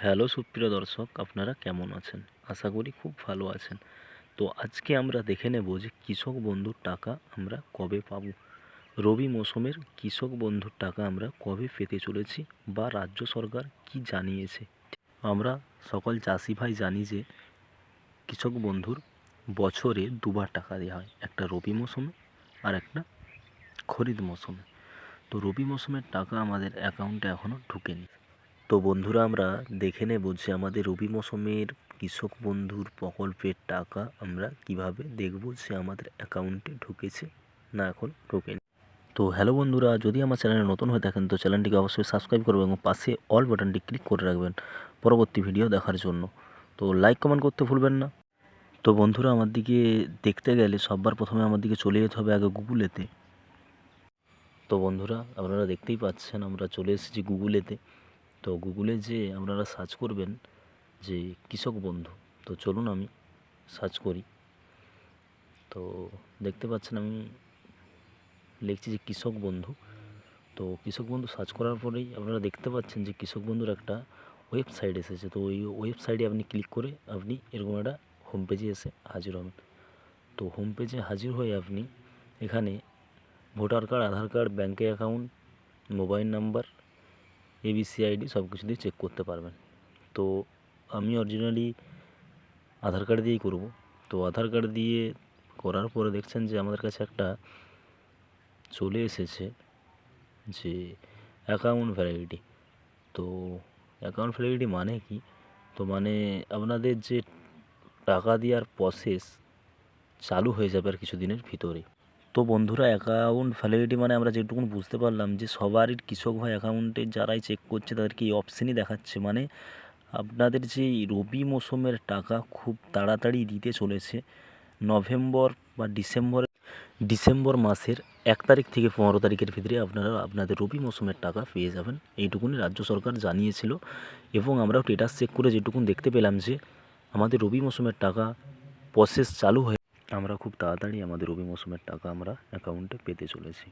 Hello সুপ্রিয় দর্শক, আপনারা কেমন আছেন? আশা করি খুব ভালো আছেন। তো আজকে আমরা দেখে নেব যে কৃষক বন্ধুর টাকা আমরা কবে পাবো। রবি মৌসুমের কৃষক বন্ধুর টাকা আমরা কবে পেতে চলেছি বা রাজ্য সরকার কি জানিয়েছে। আমরা সকল চাষি ভাই জানি যে কৃষক বন্ধুর বছরে দুবার টাকা দেওয়া হয়, একটা রবি মৌসুমে আর একটা খরিফ মৌসুমে। তো রবি মৌসুমের টাকা আমাদের অ্যাকাউন্টে এখনও ঢুকেনি। তো বন্ধুরা, আমরা দেখে নেব যে আমাদের রবি মৌসুমের কৃষক বন্ধুর প্রকল্পের টাকা আমরা কিভাবে দেখব যে আমাদের অ্যাকাউন্টে ঢুকেছে না এখন ঢোকেনি। তো হ্যালো বন্ধুরা, যদি আমার চ্যানেলে নতুন হয়ে থাকেন তো চ্যানেলটিকে অবশ্যই সাবস্ক্রাইব করবেন এবং পাশে অল বাটনটি ক্লিক করে রাখবেন পরবর্তী ভিডিও দেখার জন্য। তো লাইক কমেন্ট করতে ভুলবেন না। তো বন্ধুরা, আমার দিকে দেখতে গেলে সবার প্রথমে আমার দিকে চলে যেতে হবে আগে গুগলেতে। তো বন্ধুরা, আপনারা দেখতেই পাচ্ছেন আমরা চলে এসেছি গুগলেতে। তো গুগলে যে আপনারা সার্চ করবেন যে কৃষক বন্ধু। তো চলুন আমি সার্চ করি। তো দেখতে পাচ্ছেন আমি লিখছি যে কৃষক বন্ধু। তো কৃষক বন্ধু সার্চ করার পরেই আপনারা দেখতে পাচ্ছেন যে কৃষক বন্ধুর একটা ওয়েবসাইট এসেছে। তো ওই ওয়েবসাইটে আপনি ক্লিক করে আপনি এরকম একটা হোম পেজে এসে হাজির হবেন। তো হোম পেজে হাজির হয়ে আপনি এখানে ভোটার কার্ড, আধার কার্ড, ব্যাঙ্কে account, mobile number, ABC ID সব কিছু দিয়ে চেক করতে পারবেন। তো আমি অরিজিনালি আধার কার্ড দিয়েই করব। তো আধার কার্ড দিয়ে করার পরে দেখছেন যে আমাদের কাছে একটা চলে এসেছে যে অ্যাকাউন্ট ভ্যালিডিটি। তো অ্যাকাউন্ট ভ্যালিডিটি মানে কি? তো মানে আপনাদের যে টাকা দেওয়ার প্রসেস চালু হয়ে যাবে আর কিছুদিনের ভিতরে। তো বন্ধুরা, অ্যাকাউন্ট ভ্যালিডিটি মানে আমরা যেটুকুন বুঝতে পারলাম যে সবারই কৃষক ভাই অ্যাকাউন্টে যারাই চেক করছে তাদেরকে এই অপশানই দেখাচ্ছে, মানে আপনাদের যে রবি মৌসুমের টাকা খুব তাড়াতাড়ি দিতে চলেছে। নভেম্বর বা ডিসেম্বর মাসের 1 তারিখ থেকে 15 তারিখের ভিতরে আপনারা আপনাদের রবি মৌসুমের টাকা পেয়ে যাবেন, এইটুকুনি রাজ্য সরকার জানিয়েছিল। এবং আমরাও স্ট্যাটাস চেক করে যেটুকুন দেখতে পেলাম যে আমাদের রবি মৌসুমের টাকা প্রসেস চালু হয়ে আমরা খুব তাড়াতাড়ি আমাদের রবি মৌসুমের টাকা আমরা অ্যাকাউন্টে পেতে চলেছি।